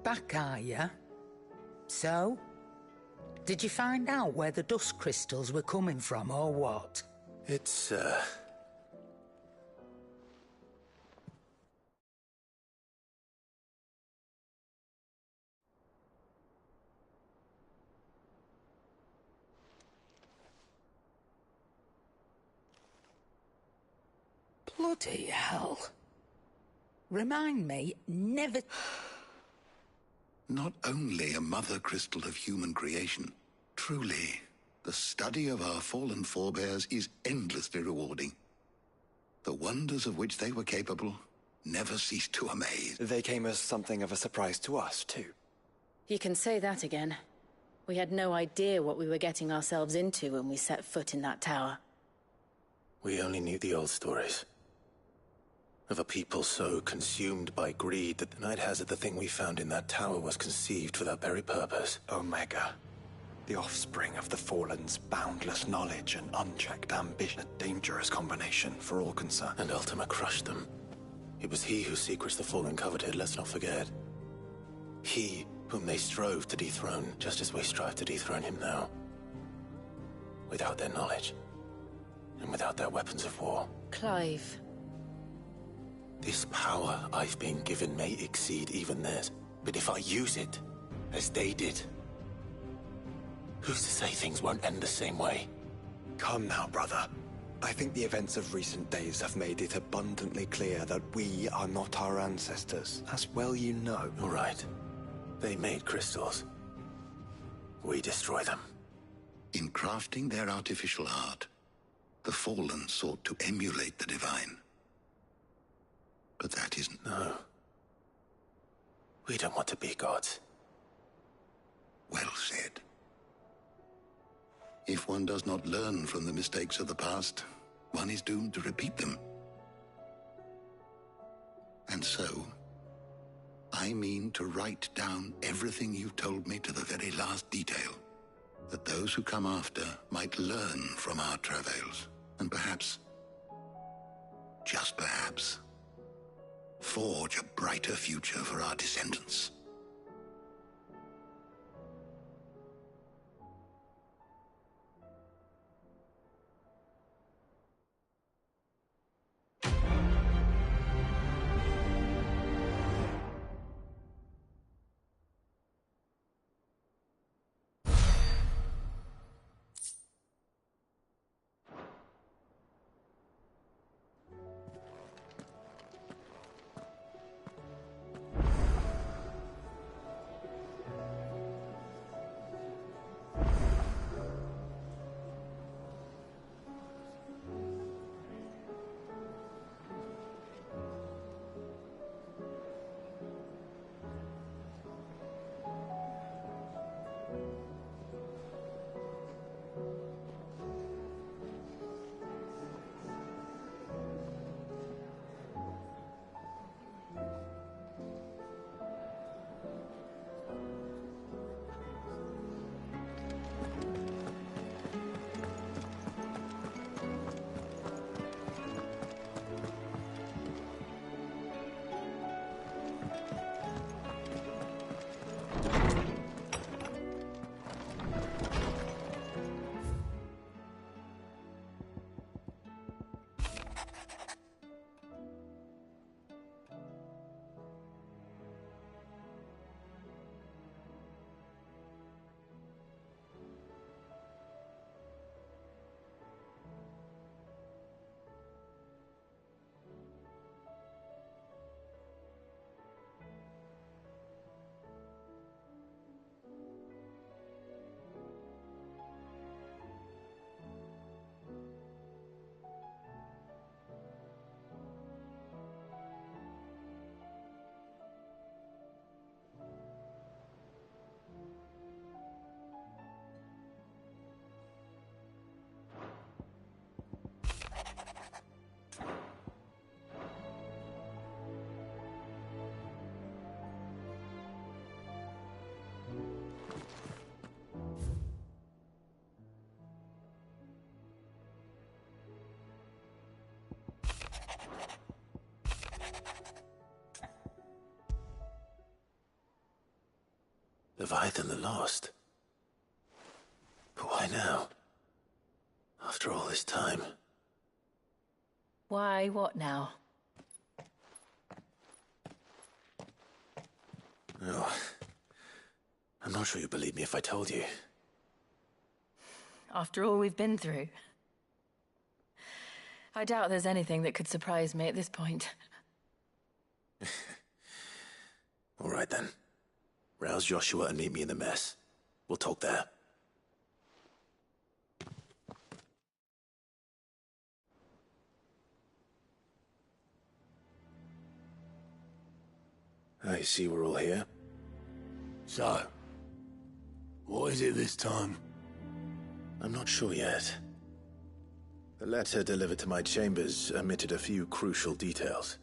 back, are you? So? Did you find out where the dust crystals were coming from, or what? It's, Bloody hell. Remind me, never... Not only a mother crystal of human creation, truly, the study of our fallen forebears is endlessly rewarding. The wonders of which they were capable never cease to amaze. they came as something of a surprise to us, too. You can say that again. We had no idea what we were getting ourselves into when we set foot in that tower. We only knew the old stories. Of a people so consumed by greed that I'd hazard the thing we found in that tower was conceived for that very purpose. Omega. The offspring of the Fallen's boundless knowledge and unchecked ambition. A dangerous combination for all concerned. And Ultima crushed them. It was he whose secrets the Fallen coveted, let's not forget. He whom they strove to dethrone, just as we strive to dethrone him now. Without their knowledge, and without their weapons of war. Clive. This power I've been given may exceed even theirs, but if I use it, as they did, who's to say things won't end the same way? Come now, brother. I think the events of recent days have made it abundantly clear that we are not our ancestors, as well you know. All right. They made crystals. We destroy them. In crafting their artificial art, the Fallen sought to emulate the divine. But that isn't... No. We don't want to be gods. Well said. If one does not learn from the mistakes of the past, one is doomed to repeat them. And so, I mean to write down everything you've told me to the very last detail, that those who come after might learn from our travails, and perhaps, just perhaps, forge a brighter future for our descendants. Leviathan the Lost. But why now? After all this time. Why, what now? Oh, I'm not sure you'd believe me if I told you. After all we've been through. I doubt there's anything that could surprise me at this point. All right then. Rouse Joshua and meet me in the mess. We'll talk there. I see we're all here. So, what is it this time? I'm not sure yet. The letter delivered to my chambers omitted a few crucial details.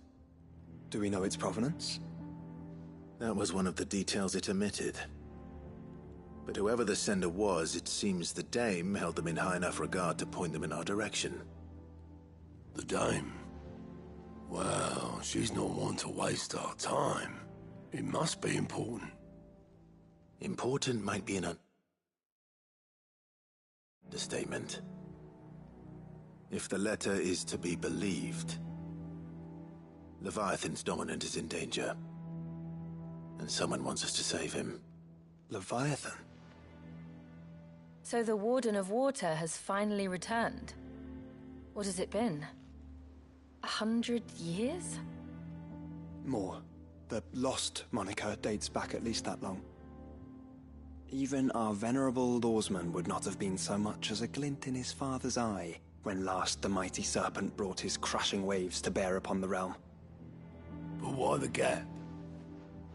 Do we know its provenance? That was one of the details it omitted. But whoever the sender was, it seems the Dame held them in high enough regard to point them in our direction. The Dame? Well, she's not one to waste our time. It must be important. Important might be an understatement. If the letter is to be believed, Leviathan's dominant is in danger. And someone wants us to save him. Leviathan? So the Warden of Water has finally returned. What has it been? 100 years? More. The Lost moniker dates back at least that long. Even our venerable lawsman would not have been so much as a glint in his father's eye when last the mighty serpent brought his crushing waves to bear upon the realm. But why the gap?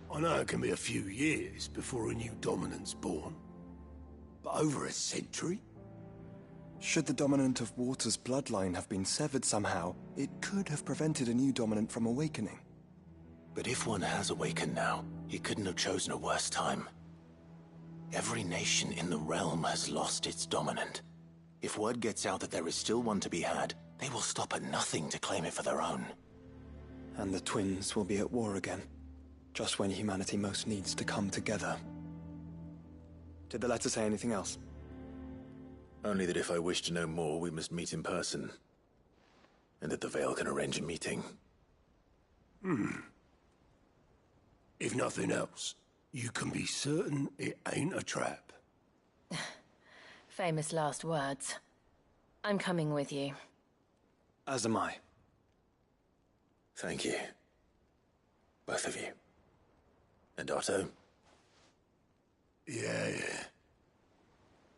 I know it can be a few years before a new dominant's born. But over a century? Should the dominant of Water's bloodline have been severed somehow, it could have prevented a new dominant from awakening. But if one has awakened now, he couldn't have chosen a worse time. Every nation in the realm has lost its dominant. If word gets out that there is still one to be had, they will stop at nothing to claim it for their own. And the twins will be at war again, just when humanity most needs to come together. Did the letter say anything else? Only that if I wish to know more, we must meet in person. And that the Veil can arrange a meeting. If nothing else, you can be certain it ain't a trap. Famous last words. I'm coming with you. As am I. Thank you. Both of you. And Otto? Yeah.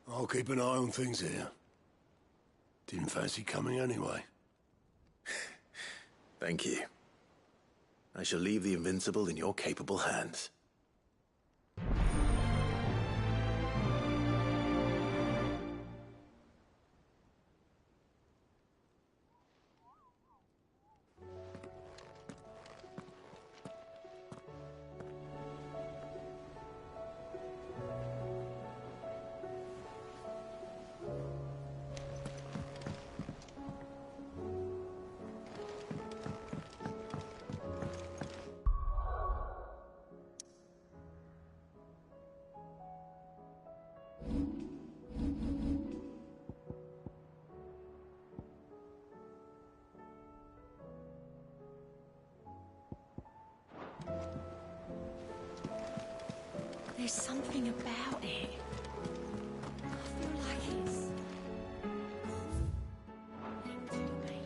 I'll keep an eye on things here. Didn't fancy coming anyway. Thank you. I shall leave the Invincible in your capable hands. There's something about it. I feel like it's linked to me.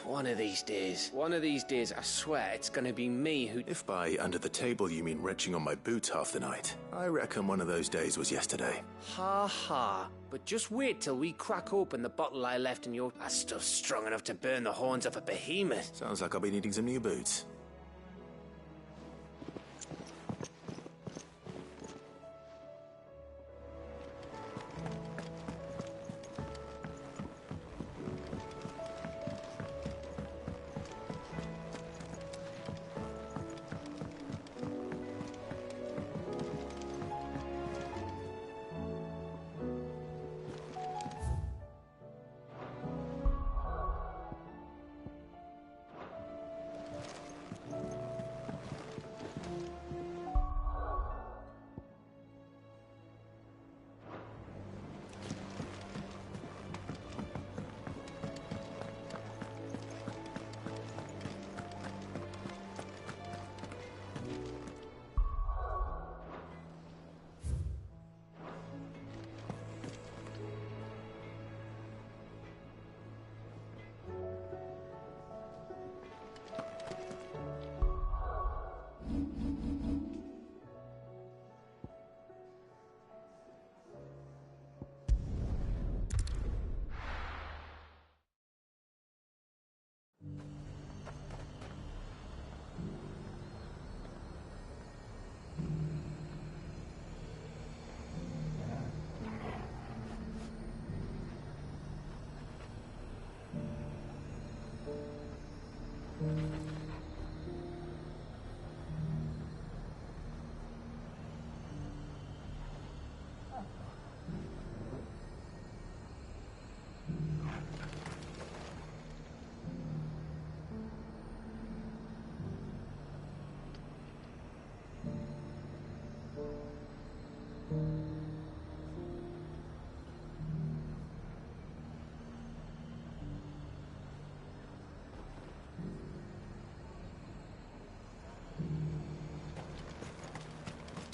One of these days, I swear it's gonna be me who... If by under the table you mean retching on my boots half the night, I reckon one of those days was yesterday. Ha ha. But just wait till we crack open the bottle I left in your... That stuff's strong enough to burn the horns off a behemoth. Sounds like I'll be needing some new boots.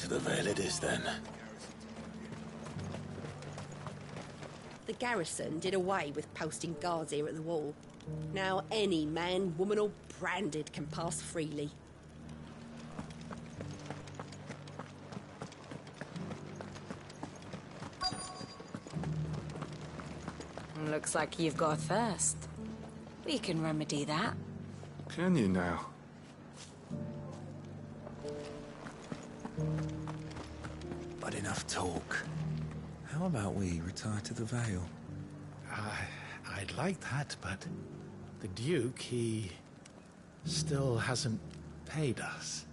To the Vale it is, then. The garrison did away with posting guards here at the wall. Now any man, woman or branded can pass freely. Looks like you've got a thirst. We can remedy that. Can you now? But enough talk. How about we retire to the Vale? I'd like that, but the Duke, he still hasn't paid us.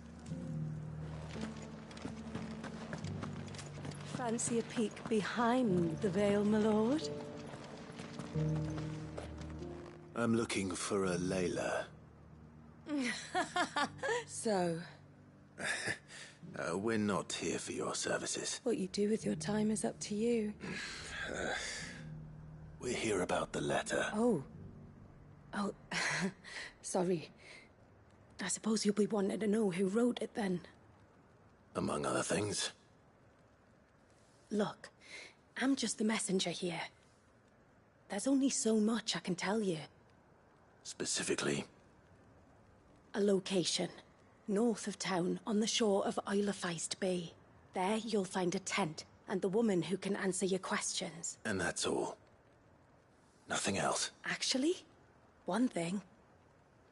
Fancy a peek behind the veil, my lord? I'm looking for a Layla. So, We're not here for your services. what you do with your time is up to you. We're here about the letter. Oh, sorry. I suppose you'll be wanting to know who wrote it then. Among other things. Look, I'm just the messenger here. There's only so much I can tell you. Specifically? A location. North of town, on the shore of Isle of Feist Bay. There you'll find a tent, and the woman who can answer your questions. And that's all. Nothing else. Actually, one thing.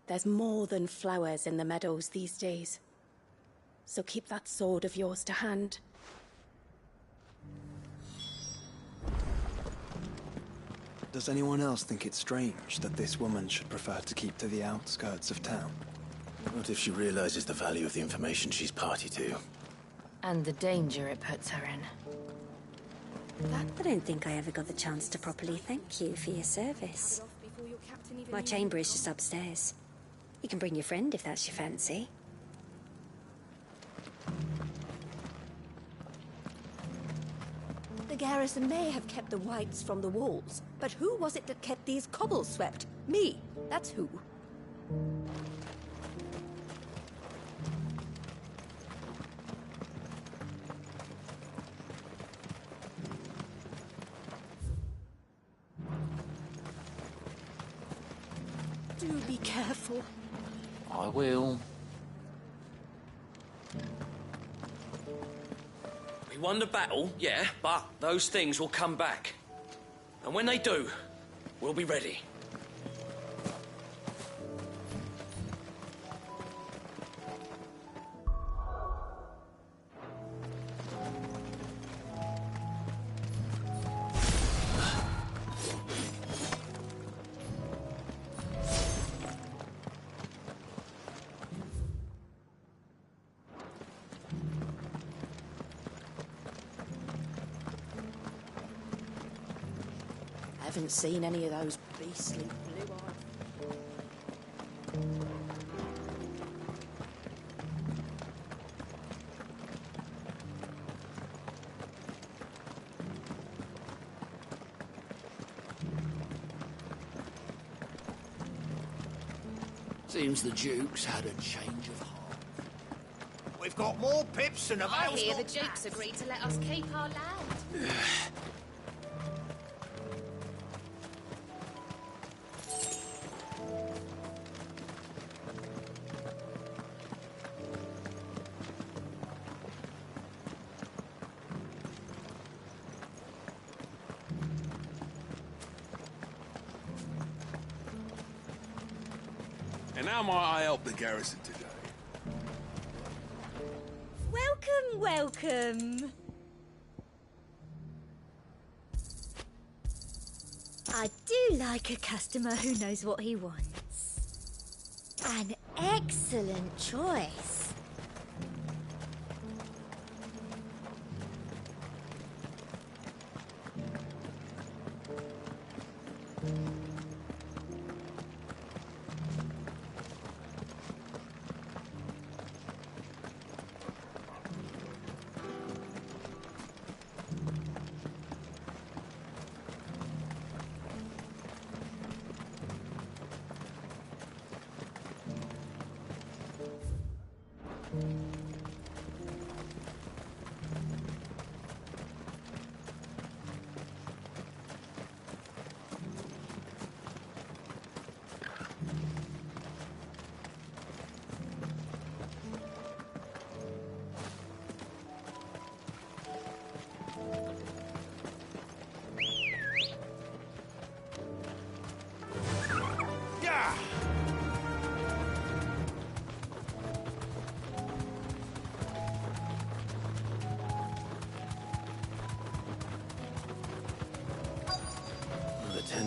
There's more than flowers in the meadows these days. So keep that sword of yours to hand. Does anyone else think it's strange that this woman should prefer to keep to the outskirts of town? What if she realizes the value of the information she's party to? And the danger it puts her in. I don't think I ever got the chance to properly thank you for your service. My chamber is just upstairs. You can bring your friend if that's your fancy. The garrison may have kept the whites from the walls, but who was it that kept these cobbles swept? Me. That's who. Do be careful. I will. We won the battle, yeah, but those things will come back. And when they do, we'll be ready. I haven't seen any of those beastly blue-eyed... Seems the Duke's had a change of heart. We've got more pips than a I Vale's hear the got Duke's agreed to let us keep our land. And how might I help the garrison today? Welcome, welcome. I do like a customer who knows what he wants. An excellent choice.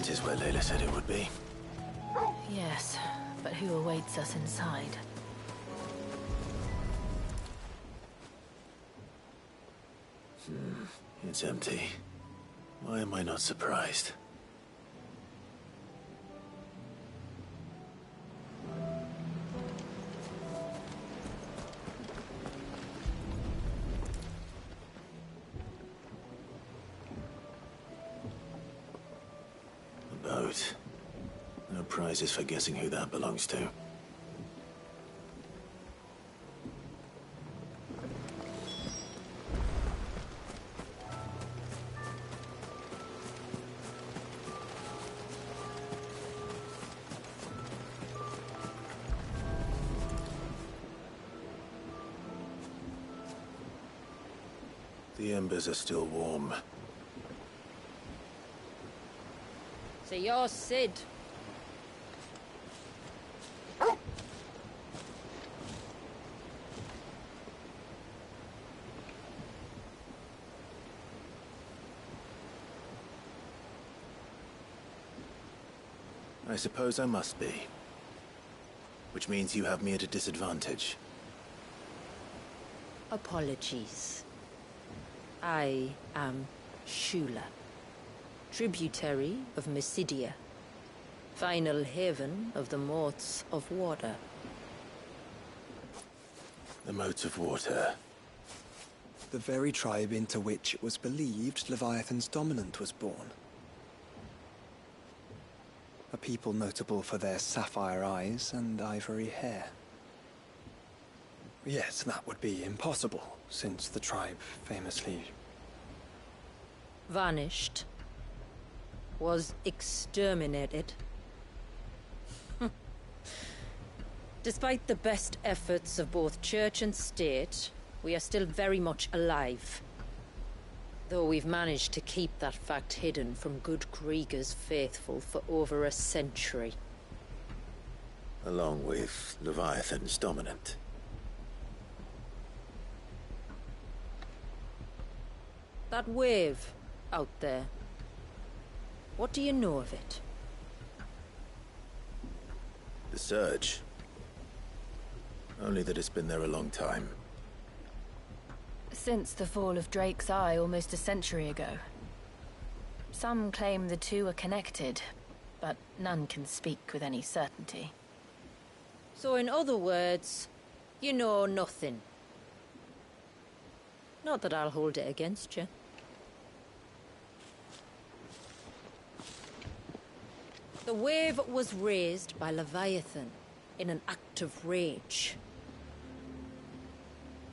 tent is where Layla said it would be. Yes, but who awaits us inside? It's empty. Why am I not surprised? The boat. No prizes for guessing who that belongs to. The embers are still warm. So you're Sid. I suppose I must be. Which means you have me at a disadvantage. Apologies. I am Shula, tributary of Mysidia, final haven of the Motes of Water. The Motes of Water. The very tribe into which it was believed Leviathan's dominant was born. A people notable for their sapphire eyes and ivory hair. Yet that would be impossible, since the tribe famously vanished, was exterminated. Despite the best efforts of both church and state, we are still very much alive. Though we've managed to keep that fact hidden from good Krieger's faithful for over a century. Along with Leviathan's dominant. That wave out there, what do you know of it? The Surge. Only that it's been there a long time. Since the fall of Drake's Eye almost a century ago. Some claim the two are connected, but none can speak with any certainty. So in other words, you know nothing. Not that I'll hold it against you. The wave was raised by Leviathan in an act of rage.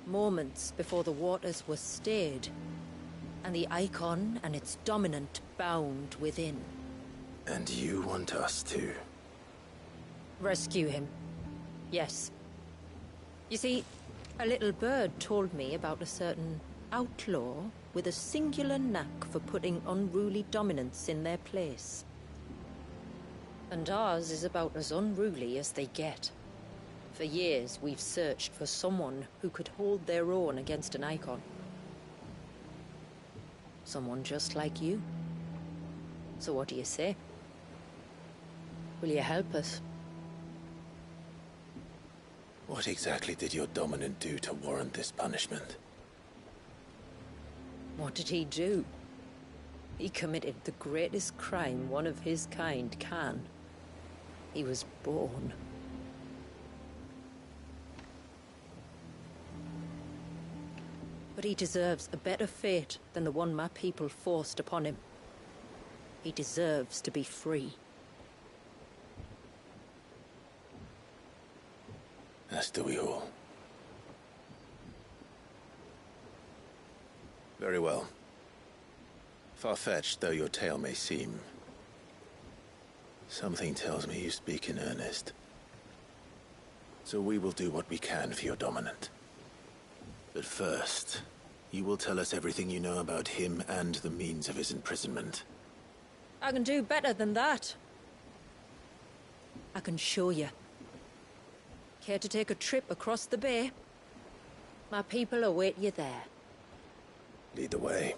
Moments before the waters were stayed, and the icon and its dominant bound within. And you want us to rescue him? Yes. You see, a little bird told me about a certain outlaw with a singular knack for putting unruly dominants in their place. And ours is about as unruly as they get. For years, we've searched for someone who could hold their own against an icon. Someone just like you. So what do you say? Will you help us? What exactly did your dominant do to warrant this punishment? What did he do? He committed the greatest crime one of his kind can. He was born. But he deserves a better fate than the one my people forced upon him. He deserves to be free. As do we all. Very well. Far-fetched though your tale may seem, something tells me you speak in earnest. So we will do what we can for your dominant. But first, you will tell us everything you know about him and the means of his imprisonment. I can do better than that. I can show you. Care to take a trip across the bay? My people await you there. Lead the way.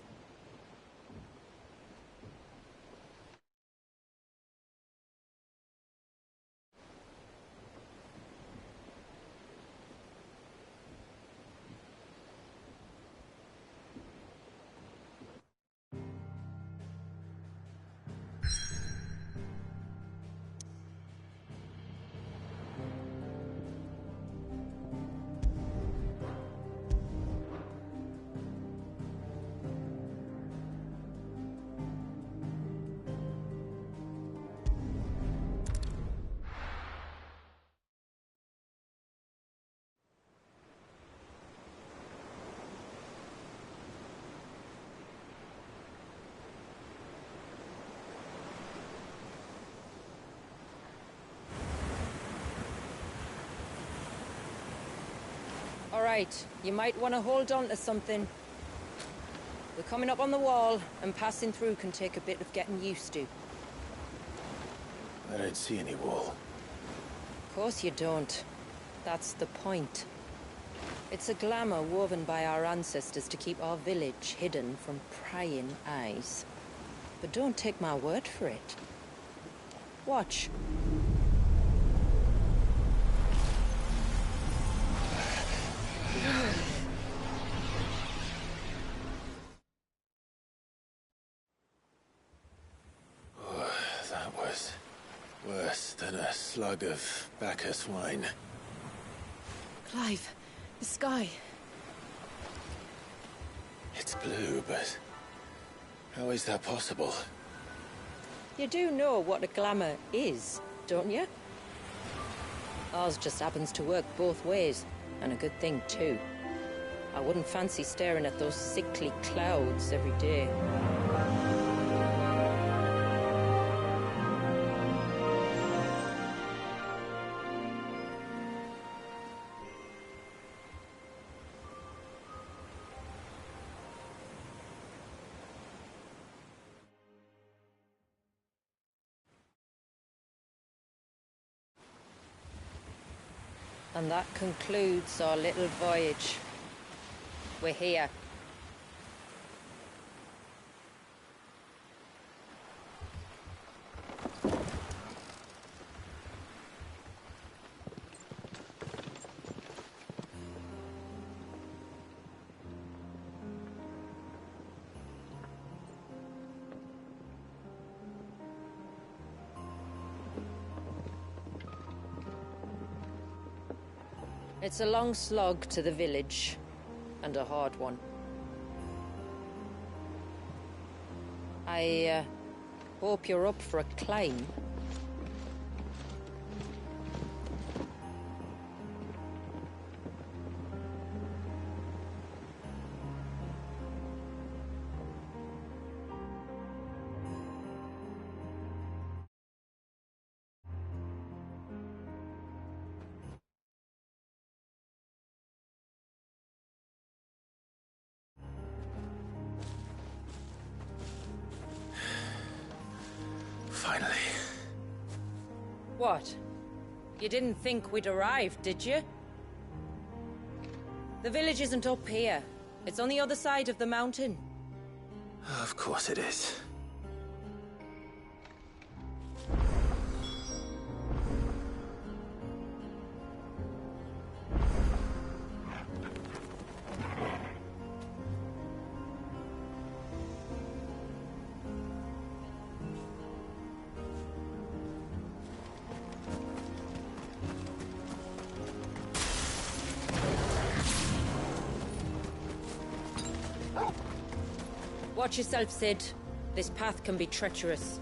right. You might want to hold on to something. We're coming up on the wall, and passing through can take a bit of getting used to. I don't see any wall. Of course you don't. That's the point. It's a glamour woven by our ancestors to keep our village hidden from prying eyes. But don't take my word for it. Watch. Oh, that was worse than a slug of Bacchus wine. Clive, the sky. It's blue, but how is that possible? You do know what a glamour is, don't you? Ours just happens to work both ways, and a good thing too. I wouldn't fancy staring at those sickly clouds every day. And that concludes our little voyage. We're here. It's a long slog to the village, and a hard one. I hope you're up for a climb. Finally. What? You didn't think we'd arrived, did you? The village isn't up here. It's on the other side of the mountain. Of course it is. Watch yourself, Sid. This path can be treacherous.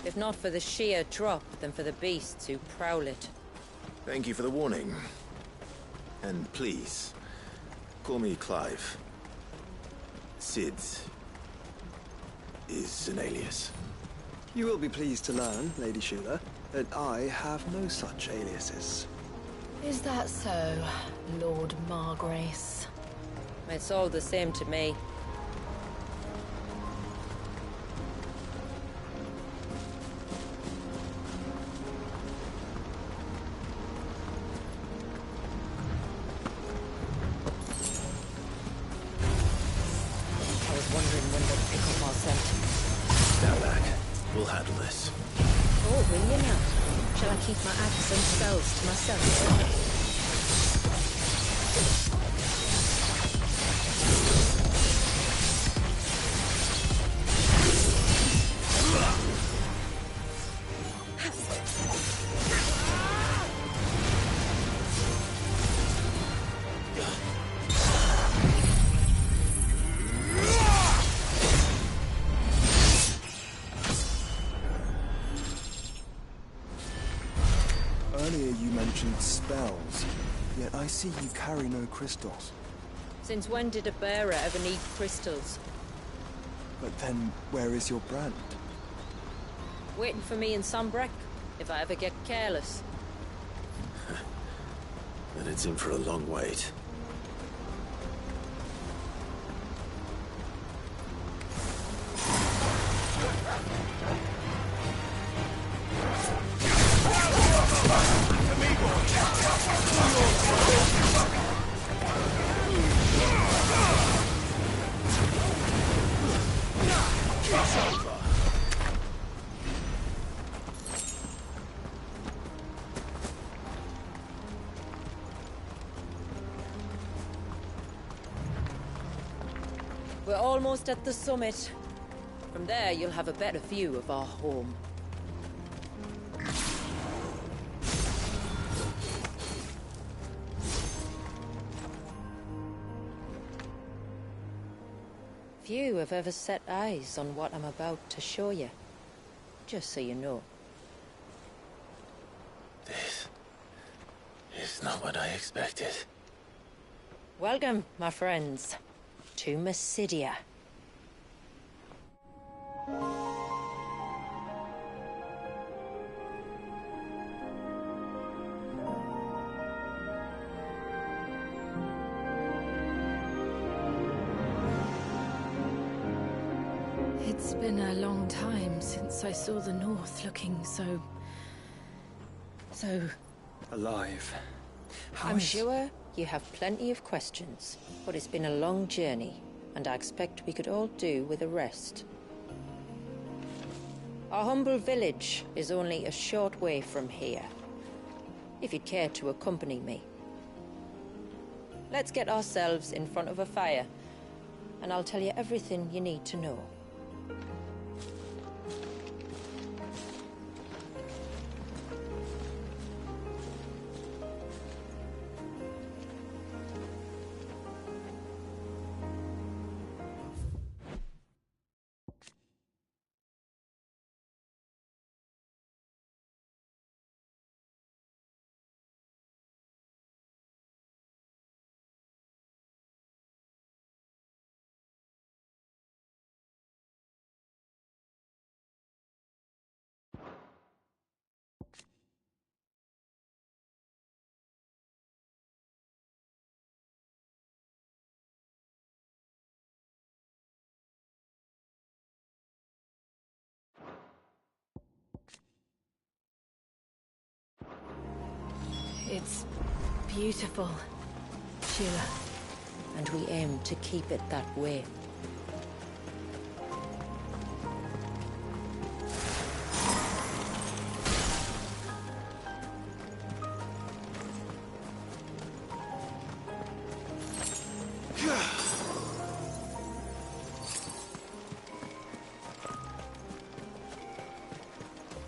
If not for the sheer drop, then for the beasts who prowl it. Thank you for the warning. And please, call me Clive. Sid is an alias. You will be pleased to learn, Lady Shula, that I have no such aliases. Is that so, Lord Margrace? It's all the same to me. Stand back. We'll handle this. Oh, will you now? Shall I keep my acts and spells to myself? Earlier you mentioned spells, yet I see you carry no crystals. Since when did a bearer ever need crystals? But then, where is your brand? Waiting for me in Sunbreck, if I ever get careless. Then it's in for a long wait. We're almost at the summit. From there, you'll have a better view of our home. Few have ever set eyes on what I'm about to show you. Just so you know. This is not what I expected. Welcome, my friends, to Mysidia. It's been a long time since I saw the North looking so... alive. I'm sure you have plenty of questions, but it's been a long journey, and I expect we could all do with a rest. Our humble village is only a short way from here, if you'd care to accompany me. Let's get ourselves in front of a fire, and I'll tell you everything you need to know. It's beautiful, Sheila. And we aim to keep it that way.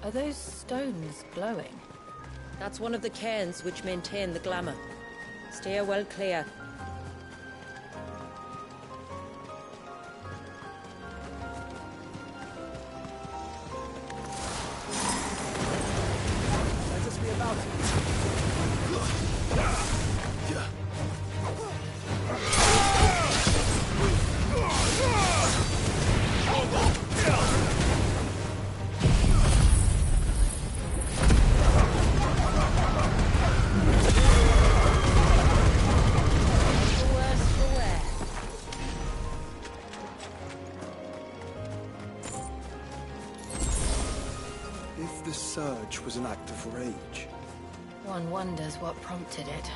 Are those stones glowing? That's one of the cairns which maintain the glamour. Steer well clear. Let us be about it. If the surge was an act of rage, One wonders what prompted it.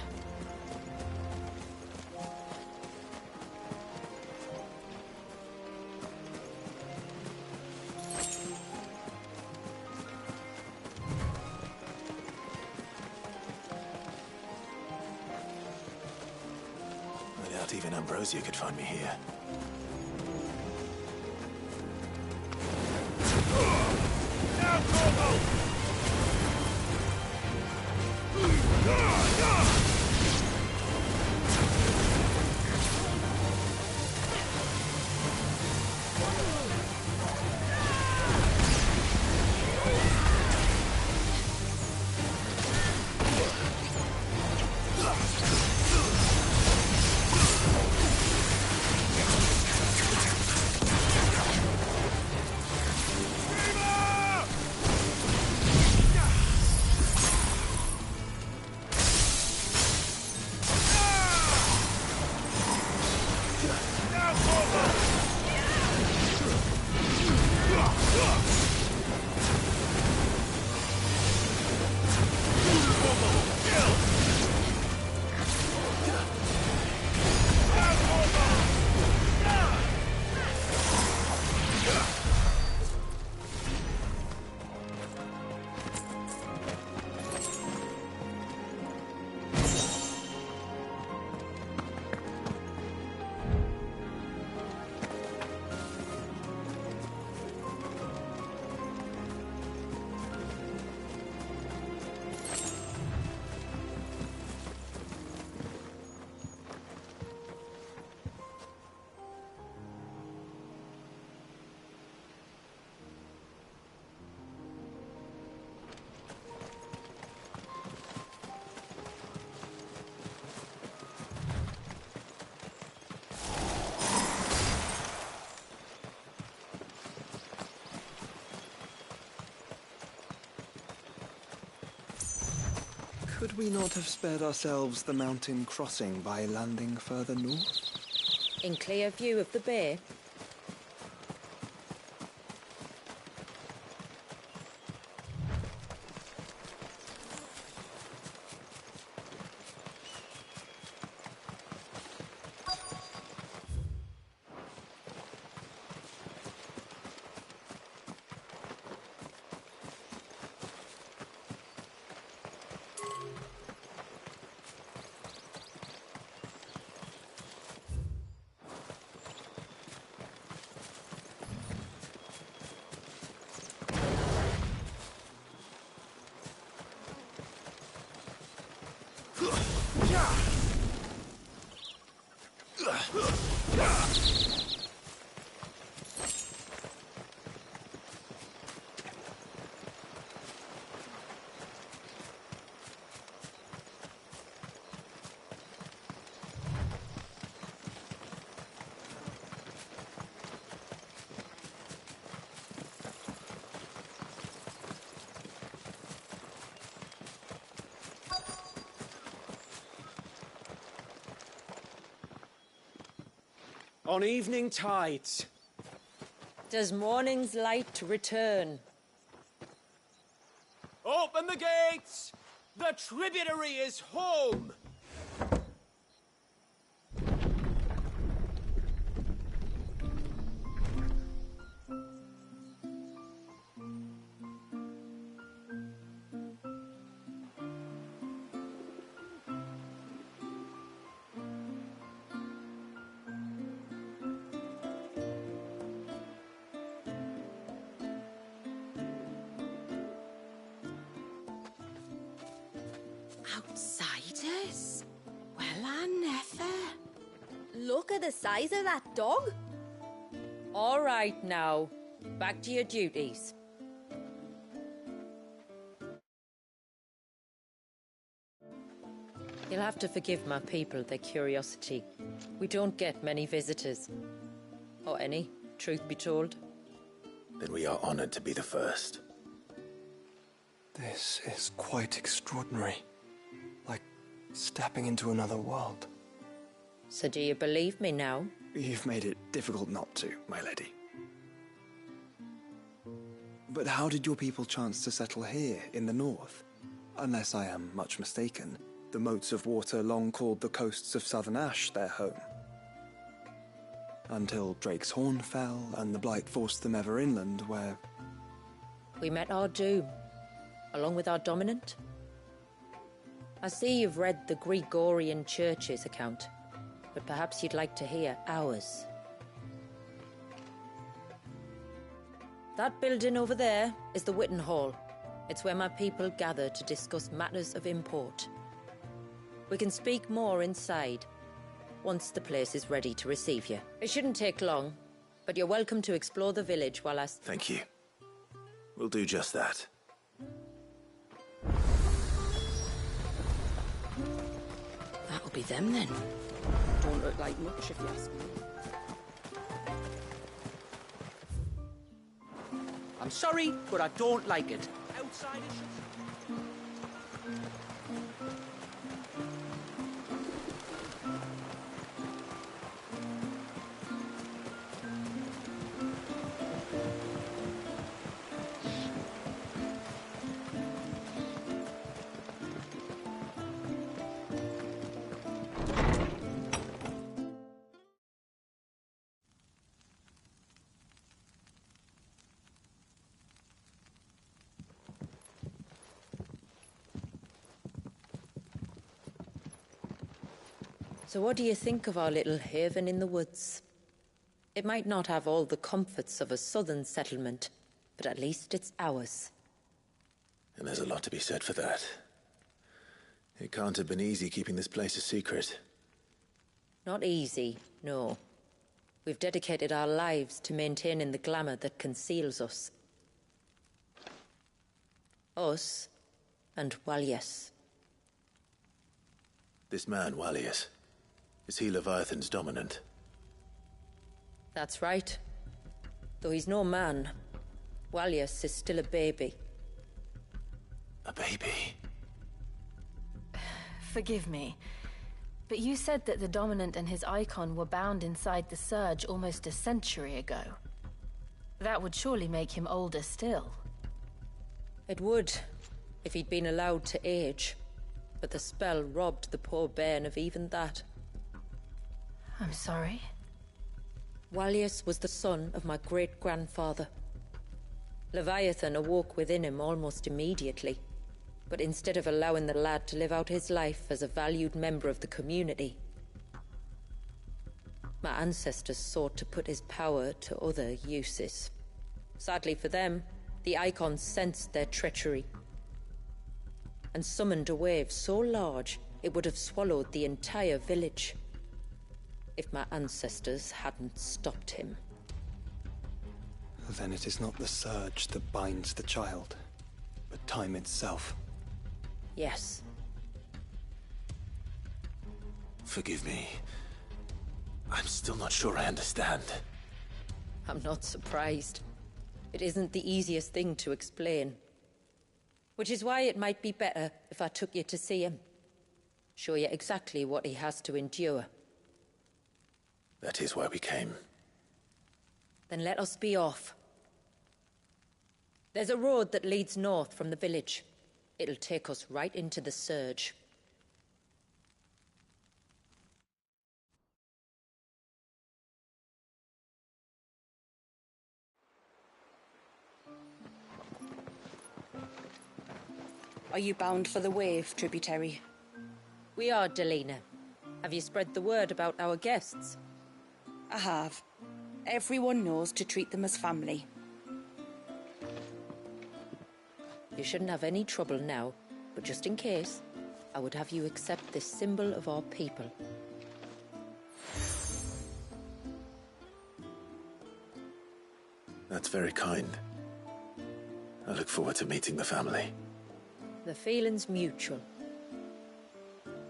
I doubt even Ambrosia could find me here. Could we not have spared ourselves the mountain crossing by landing further north? In clear view of the bay? On evening tides. Does morning's light return? Open the gates! The tributary is home! Outsiders? Well, I never. Look at the size of that dog. All right now, back to your duties. You'll have to forgive my people their curiosity. We don't get many visitors. Or any, truth be told. Then we are honored to be the first. This is quite extraordinary. Like stepping into another world. So do you believe me now? You've made it difficult not to, my lady. But how did your people chance to settle here in the north? Unless I am much mistaken, the moats of water long called the coasts of Southern Ash their home. Until Drake's Horn fell and the Blight forced them ever inland, where... We met our doom, along with our dominant. I see you've read the Gregorian Church's account, but perhaps you'd like to hear ours. That building over there is the Witten Hall. It's where my people gather to discuss matters of import. We can speak more inside, once the place is ready to receive you. It shouldn't take long, but you're welcome to explore the village while I... Thank you. We'll do just that. That'll be them then. Don't look like much if you ask me. I'm sorry, but I don't like it. Outsiders should... So what do you think of our little haven in the woods? It might not have all the comforts of a southern settlement, but at least it's ours. And there's a lot to be said for that. It can't have been easy keeping this place a secret. Not easy, no. We've dedicated our lives to maintaining the glamour that conceals us. Us and Walyas. This man, Walyas, is he Leviathan's dominant? That's right. Though he's no man, Walyas is still a baby. A baby? Forgive me, but you said that the Dominant and his icon were bound inside the Surge almost a century ago. That would surely make him older still. It would, if he'd been allowed to age. But the spell robbed the poor bairn of even that. I'm sorry? Walius was the son of my great-grandfather. Leviathan awoke within him almost immediately. But instead of allowing the lad to live out his life as a valued member of the community, my ancestors sought to put his power to other uses. Sadly for them, the Icons sensed their treachery and summoned a wave so large it would have swallowed the entire village if my ancestors hadn't stopped him. Then it is not the Surge that binds the child, but time itself. Yes. Forgive me. I'm still not sure I understand. I'm not surprised. It isn't the easiest thing to explain. Which is why it might be better if I took you to see him. Show you exactly what he has to endure. That is why we came. Then let us be off. There's a road that leads north from the village. It'll take us right into the Surge. Are you bound for the Wave, Tributary? We are, Delina. Have you spread the word about our guests? I have. Everyone knows to treat them as family. You shouldn't have any trouble now, but just in case, I would have you accept this symbol of our people. That's very kind. I look forward to meeting the family. The feeling's mutual.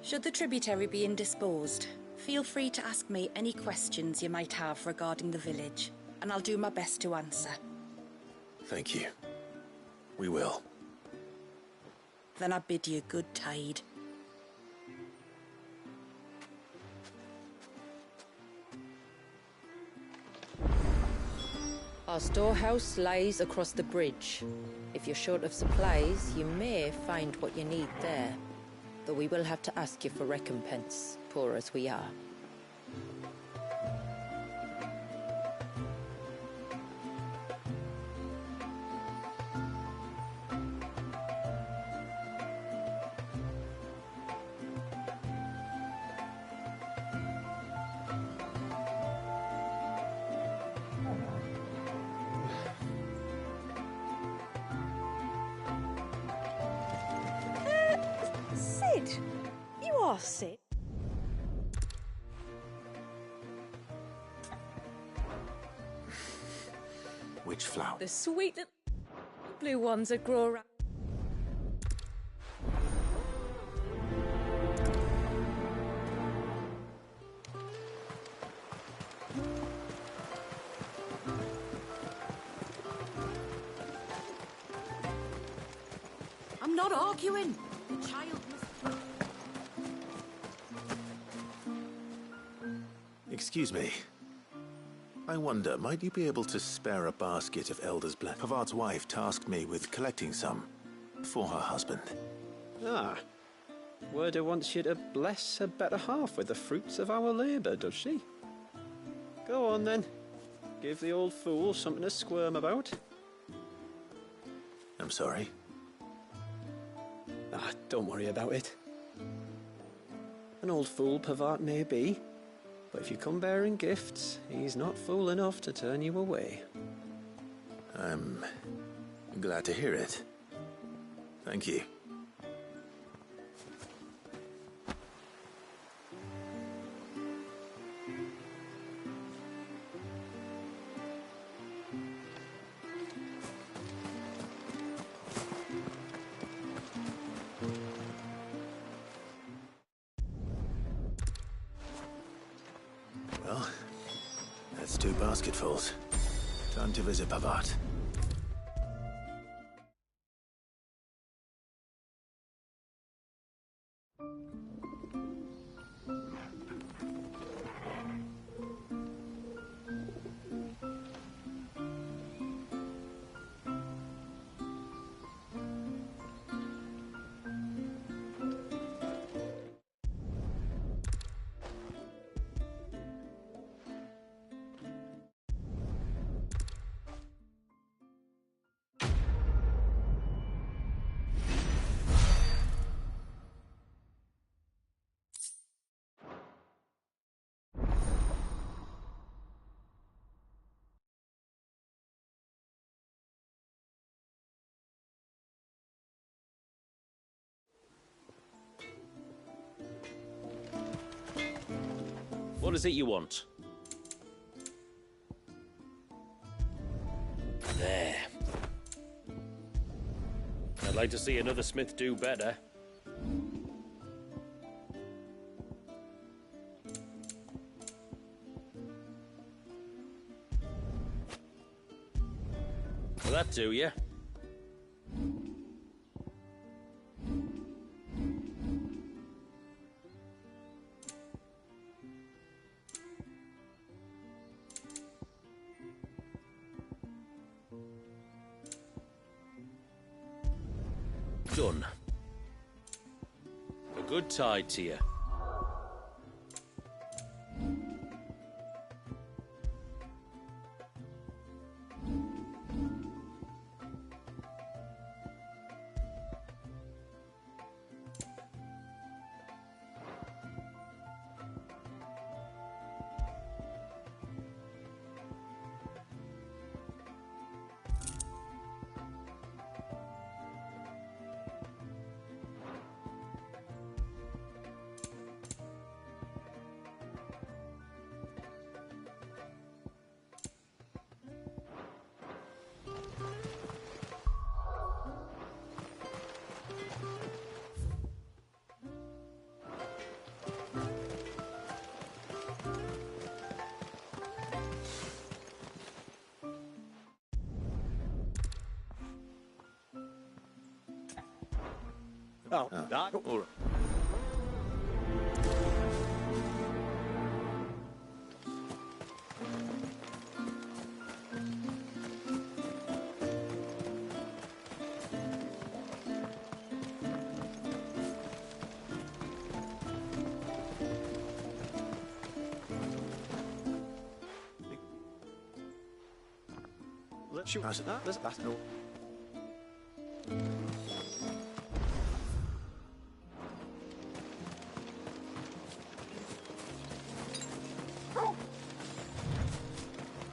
Should the Tributary be indisposed, feel free to ask me any questions you might have regarding the village, and I'll do my best to answer. Thank you. We will. Then I bid you good tide. Our storehouse lies across the bridge. If you're short of supplies, you may find what you need there. Though we will have to ask you for recompense, poor as we are. Sid! You are Sid. Which flower? The sweet little blue ones that grow around. I'm not arguing. The child must... Excuse me. I wonder, might you be able to spare a basket of Elder's Blend? Pavard's wife tasked me with collecting some for her husband. Ah. Werda wants you to bless her better half with the fruits of our labour, does she? Go on then. Give the old fool something to squirm about. I'm sorry. Ah, don't worry about it. An old fool Pavard may be, but if you come bearing gifts, he's not fool enough to turn you away. I'm glad to hear it. Thank you. Well, that's 2 basketfuls. Time to visit Pavard. What is it you want? There. I'd like to see another smith do better. Will that do, yeah? Done. A good tide to you. Oh, that. All right. Let's shoot. That's no.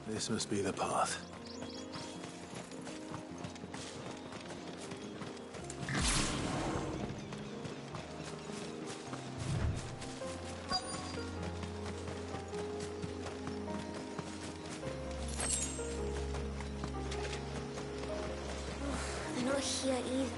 This must be the path. They're not here either.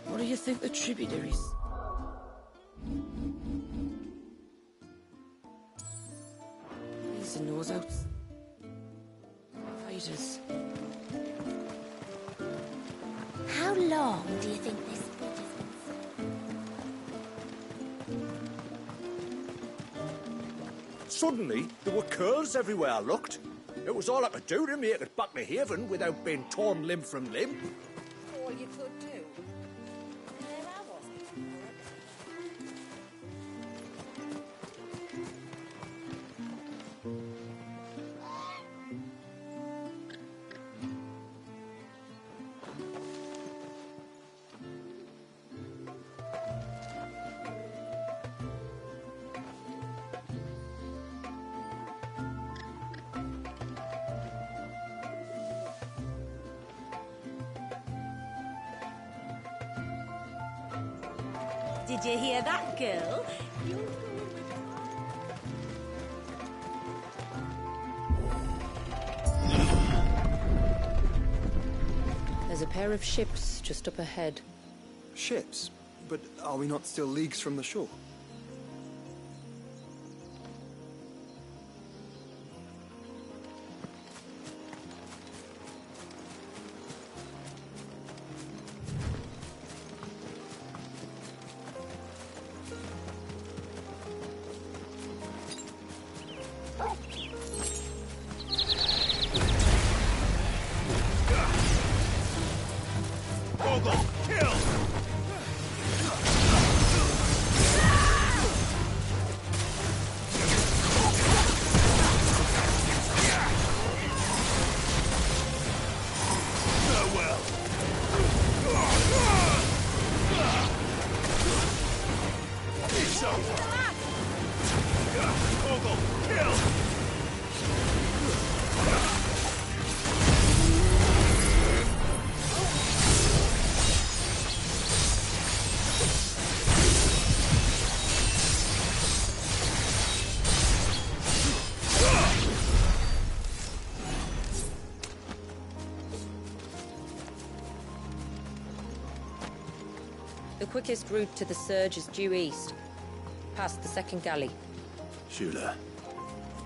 What do you think the tributaries? These are nose outs. Fighters. How long do you think this bridge has been? Suddenly, there were curls everywhere I looked. It was all I could do to make it back to Haven without being torn limb from limb. All you could do. There I was. Did you hear that, girl? There's a pair of ships just up ahead. Ships? But are we not still leagues from the shore? The quickest route to the Surge is due east, past the second galley. Shula,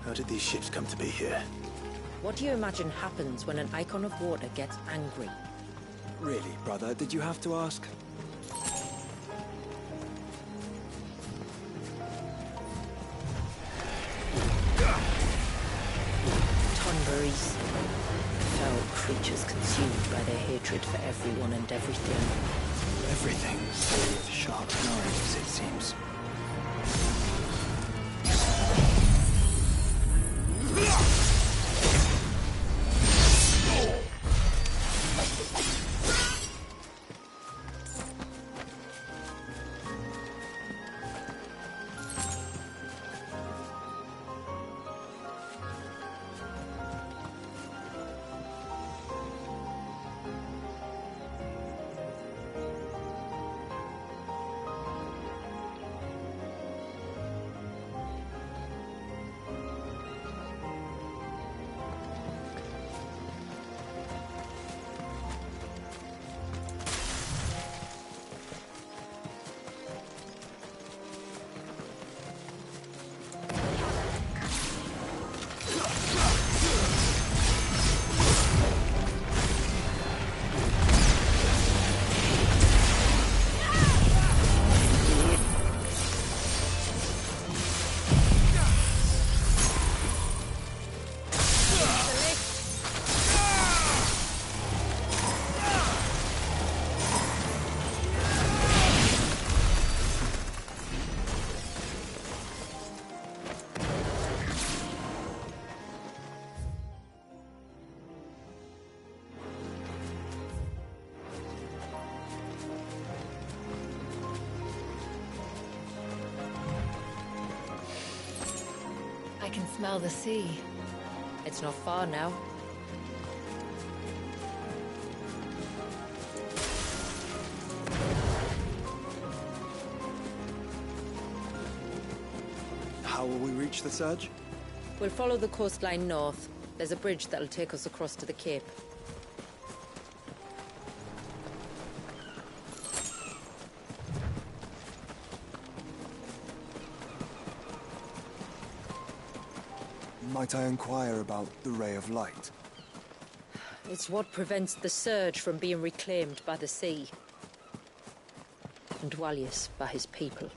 how did these ships come to be here? What do you imagine happens when an Icon of Water gets angry? Really, brother, did you have to ask? Tonberries. Foul creatures consumed by their hatred for everyone and everything. Everything save sharp knives, it seems. I can smell the sea. It's not far now. How will we reach the Surge? We'll follow the coastline north. There's a bridge that'll take us across to the Cape. Might I inquire about the Ray of Light? It's what prevents the Surge from being reclaimed by the sea. And Dwalius by his people.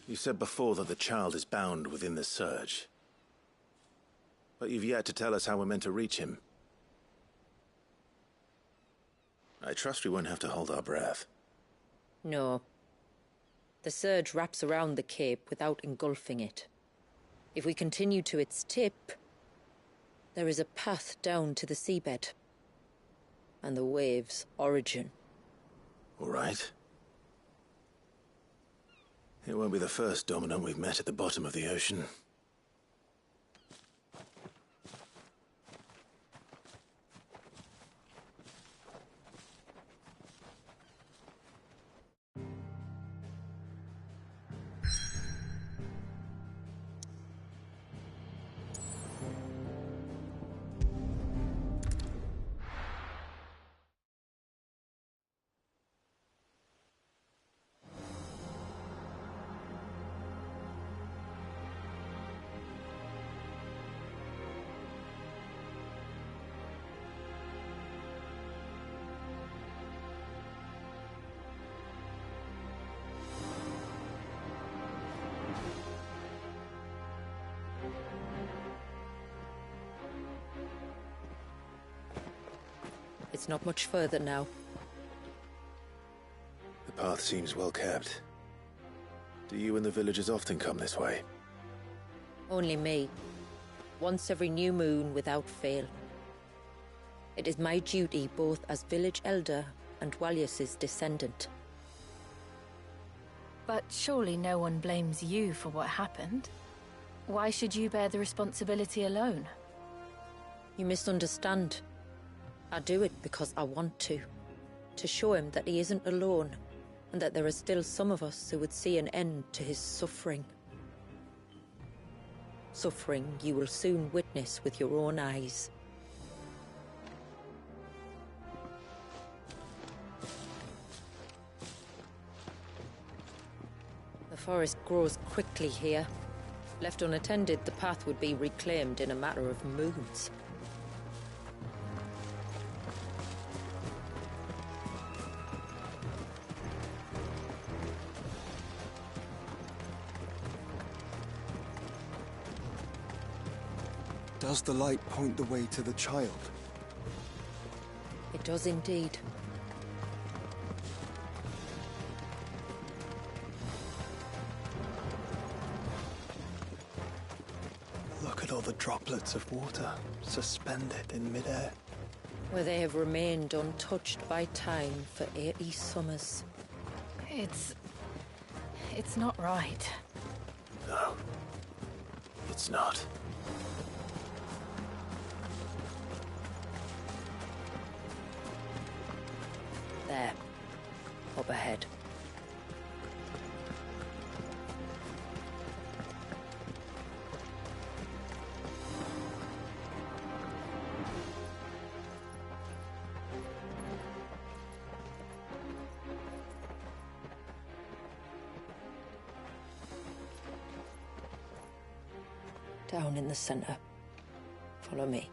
You said before that the child is bound within the Surge. But you've yet to tell us how we're meant to reach him. I trust we won't have to hold our breath. No. The Surge wraps around the cape without engulfing it. If we continue to its tip, there is a path down to the seabed. And the wave's origin. All right. It won't be the first Dominant we've met at the bottom of the ocean. It's not much further now. The path seems well kept. Do you and the villagers often come this way? Only me. Once every new moon without fail. It is my duty both as village elder and Walius's descendant. But surely no one blames you for what happened. Why should you bear the responsibility alone? You misunderstand. I do it because I want to. To show him that he isn't alone, and that there are still some of us who would see an end to his suffering. Suffering you will soon witness with your own eyes. The forest grows quickly here. Left unattended, the path would be reclaimed in a matter of moons. Does the light point the way to the child? It does indeed. Look at all the droplets of water suspended in midair. Where they have remained untouched by time for 80 summers. It's not right. No. It's not. There. Up ahead. Down in the center. Follow me.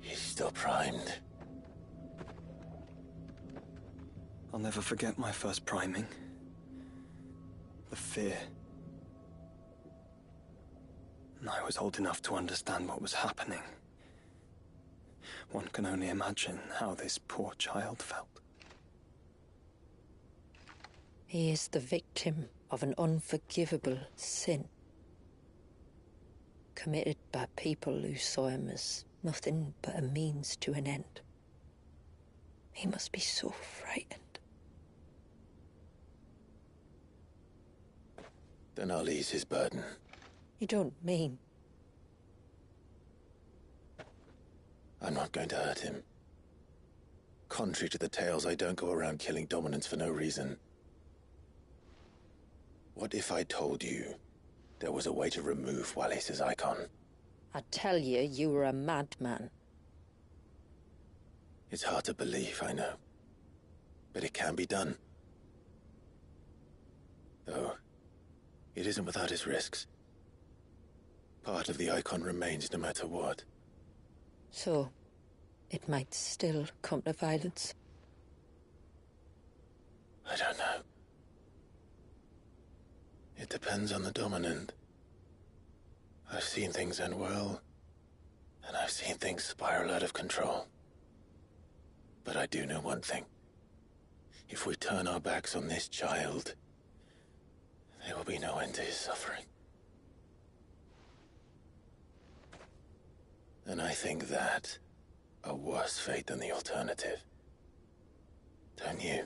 He's still primed. I'll never forget my first priming. The fear. And I was old enough to understand what was happening. One can only imagine how this poor child felt. He is the victim of an unforgivable sin. Committed by people who saw him as nothing but a means to an end. He must be so frightened. Then I'll ease his burden. You don't mean? I'm not going to hurt him. Contrary to the tales, I don't go around killing Dominants for no reason. What if I told you there was a way to remove Walius's icon? I tell you, you were a madman. It's hard to believe, I know. But it can be done. Though, it isn't without its risks. Part of the Icon remains no matter what. So, it might still come to violence? I don't know. It depends on the Dominant. I've seen things end well, and I've seen things spiral out of control. But I do know one thing. If we turn our backs on this child, there will be no end to his suffering. And I think that a worse fate than the alternative. Don't you?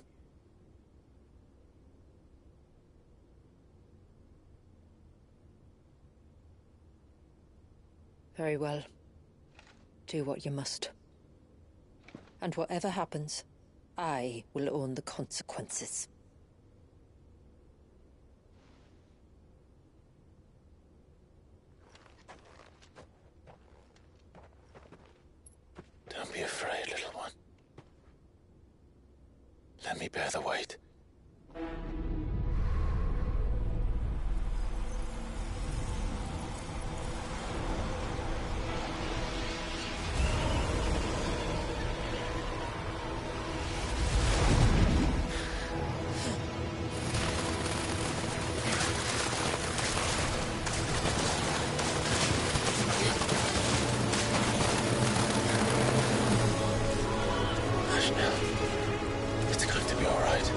Very well. Do what you must. And whatever happens, I will own the consequences. Don't be afraid, little one. Let me bear the weight. It's going to be all right.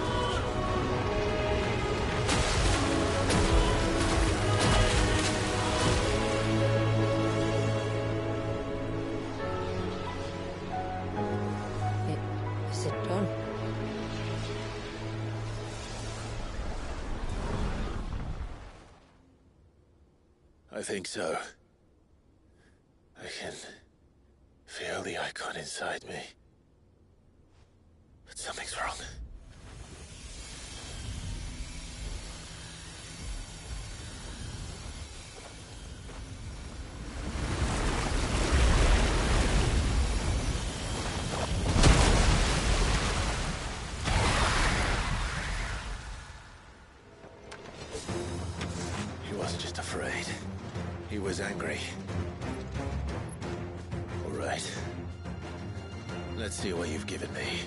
Is it done? I think so. I can feel the Icon inside me. But something's wrong. He wasn't just afraid. He was angry. All right. Let's see what you've given me.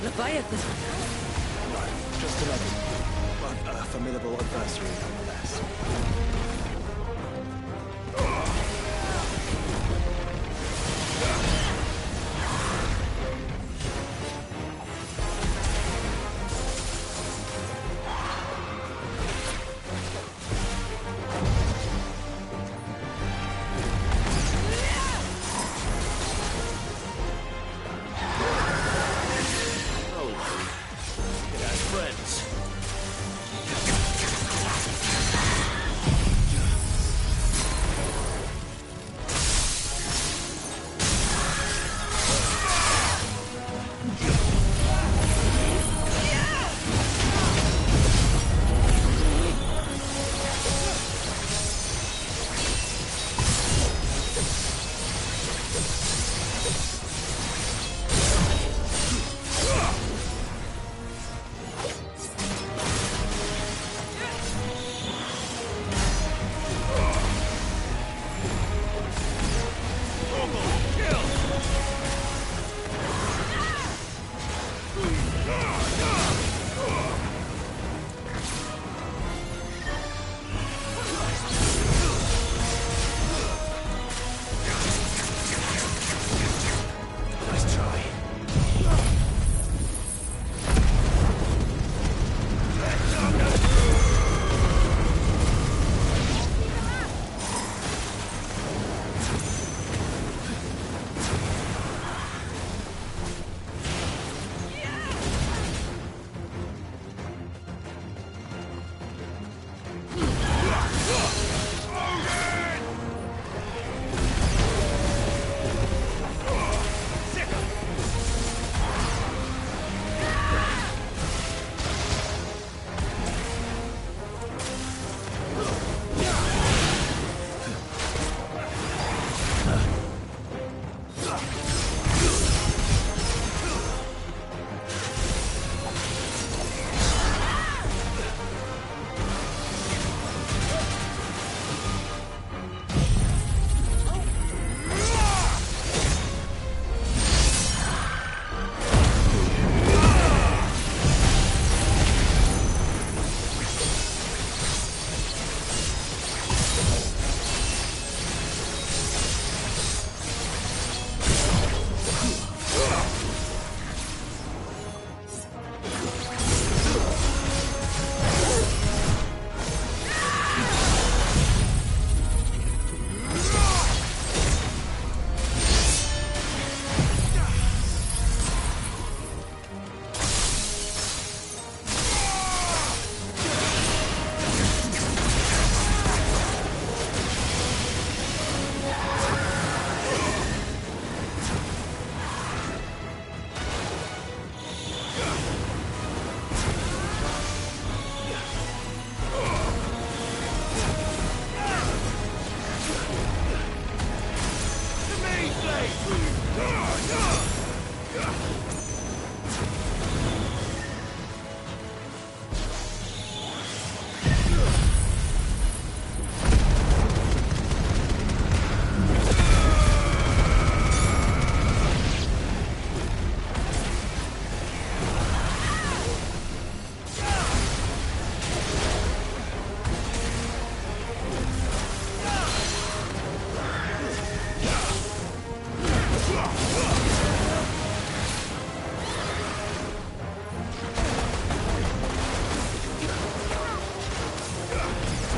Leviathan! Just another, but a formidable adversary nonetheless. It has friends.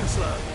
Chancellor!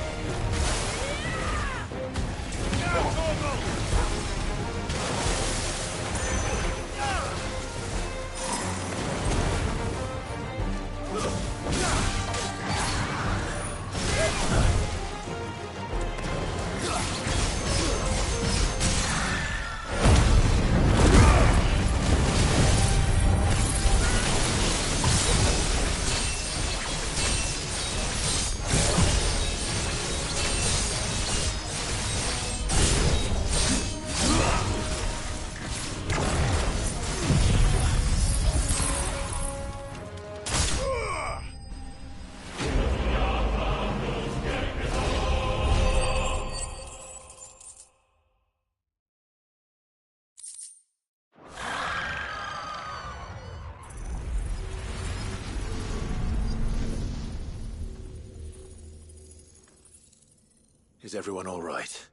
Is everyone all right?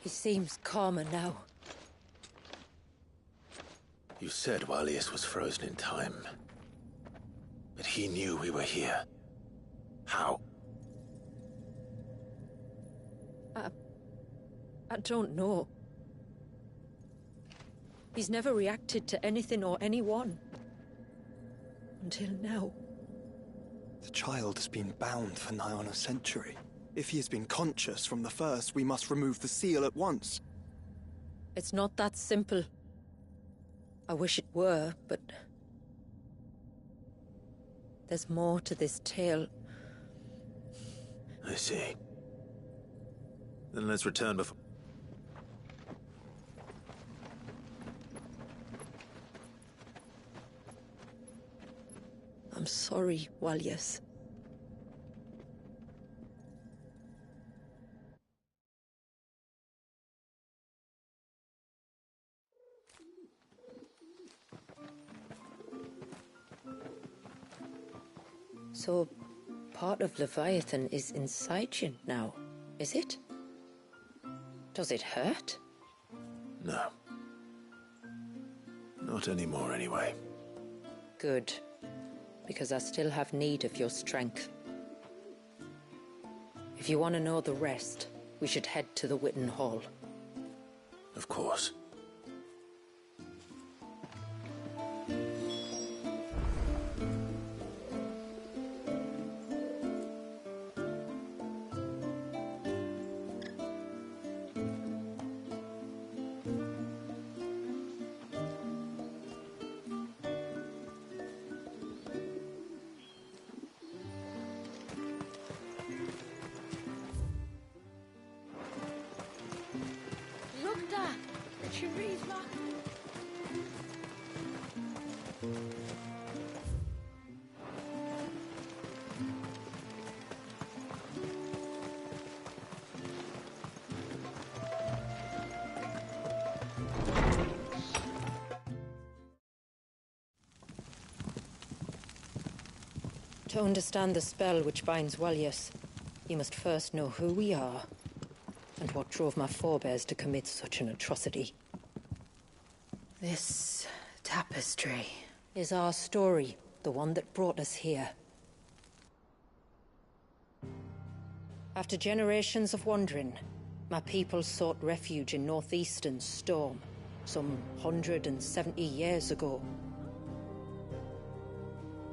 He seems calmer now. You said Walius was frozen in time. But he knew we were here. How? I don't know. He's never reacted to anything or anyone. Until now. The child has been bound for nigh on a century. If he has been conscious from the first, we must remove the seal at once. It's not that simple. I wish it were, but... there's more to this tale. I see. Then let's return before... I'm sorry, Walius. So, part of Leviathan is inside you now, is it? Does it hurt? No. Not anymore, anyway. Good. Because I still have need of your strength. If you want to know the rest, we should head to the Witten Hall. Of course. To understand the spell which binds Walius, you must first know who we are, and what drove my forebears to commit such an atrocity. This tapestry is our story, the one that brought us here. After generations of wandering, my people sought refuge in northeastern Storm, some 170 years ago.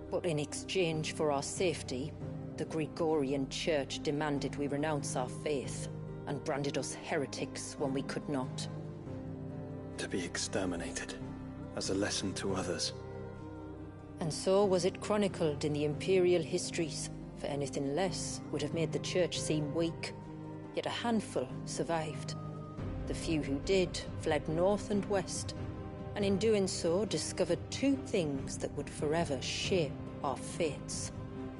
But in exchange for our safety, the Gregorian Church demanded we renounce our faith and branded us heretics when we could not. To be exterminated, as a lesson to others. And so was it chronicled in the Imperial histories, for anything less would have made the Church seem weak. Yet a handful survived. The few who did fled north and west, and in doing so discovered two things that would forever shape our fates.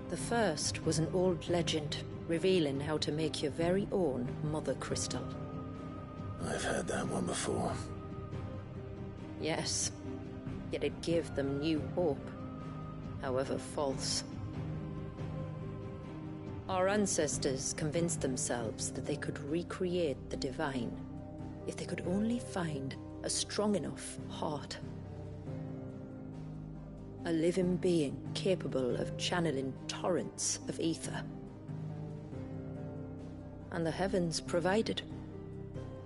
The first was an old legend, revealing how to make your very own Mother Crystal. I've heard that one before. Yes, yet it gave them new hope, however false. Our ancestors convinced themselves that they could recreate the divine if they could only find a strong enough heart. A living being capable of channeling torrents of ether. and the heavens provided.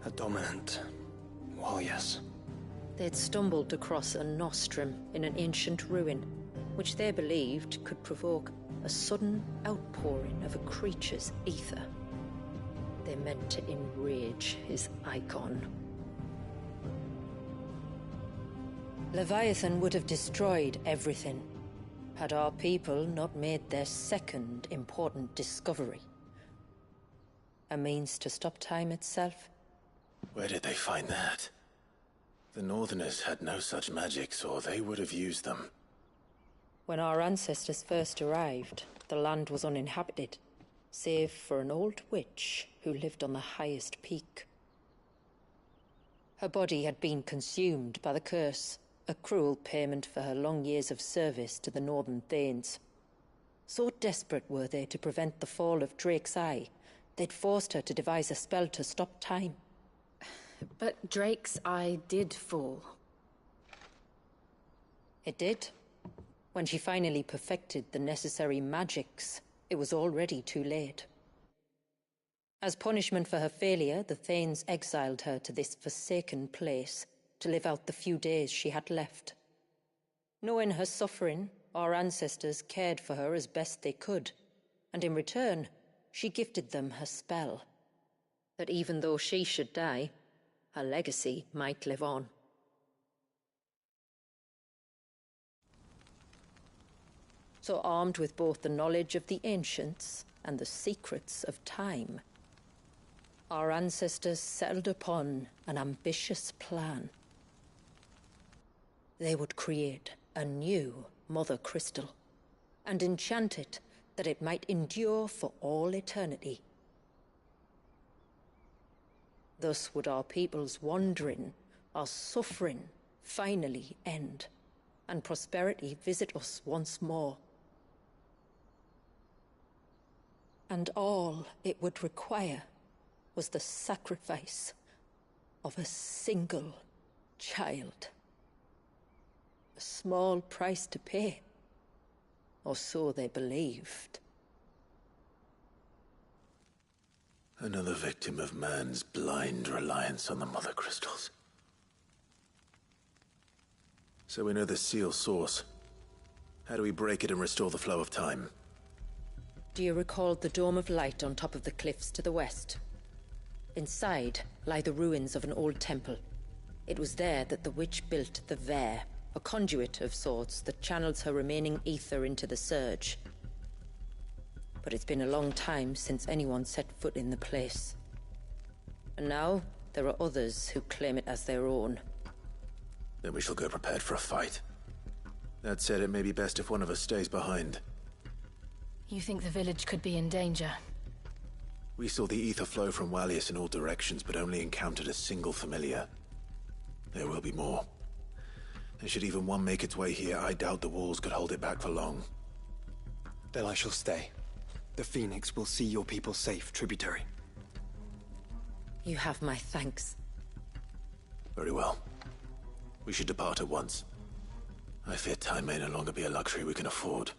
A dominant. Well, yes. They'd stumbled across a nostrum in an ancient ruin, which they believed could provoke a sudden outpouring of a creature's ether. They meant to enrage his icon. Leviathan would have destroyed everything, had our people not made their second important discovery. A means to stop time itself. Where did they find that? The Northerners had no such magics, or they would have used them. When our ancestors first arrived, the land was uninhabited, save for an old witch who lived on the highest peak. Her body had been consumed by the curse, a cruel payment for her long years of service to the Northern Thanes. So desperate were they to prevent the fall of Drake's Eye, they'd forced her to devise a spell to stop time. But Drake's Eye did fall. It did. When she finally perfected the necessary magics, it was already too late. As punishment for her failure, the Thanes exiled her to this forsaken place to live out the few days she had left. Knowing her suffering, our ancestors cared for her as best they could, and in return, she gifted them her spell. That even though she should die, her legacy might live on. So armed with both the knowledge of the ancients and the secrets of time, our ancestors settled upon an ambitious plan. They would create a new Mother Crystal and enchant it that it might endure for all eternity. Thus would our people's wandering, our suffering, finally end, and prosperity visit us once more. And all it would require was the sacrifice of a single child. A small price to pay, or so they believed. Another victim of man's blind reliance on the Mother Crystals. So we know the seal source. How do we break it and restore the flow of time? Do you recall the Dome of Light on top of the cliffs to the west? Inside lie the ruins of an old temple. It was there that the witch built the Vare, a conduit of sorts that channels her remaining ether into the Surge. But it's been a long time since anyone set foot in the place. And now, there are others who claim it as their own. Then we shall go prepared for a fight. That said, it may be best if one of us stays behind. You think the village could be in danger? We saw the ether flow from Wallius in all directions, but only encountered a single familiar. There will be more. And should even one make its way here, I doubt the walls could hold it back for long. Then I shall stay. The Phoenix will see your people safe, tributary. You have my thanks. Very well. We should depart at once. I fear time may no longer be a luxury we can afford.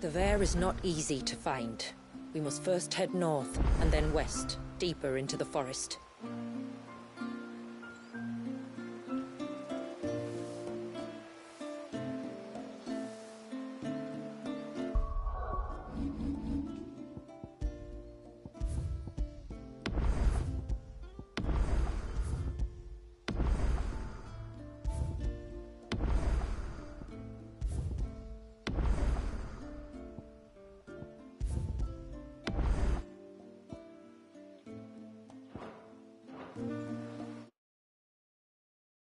The Vare is not easy to find. We must first head north, and then west, deeper into the forest.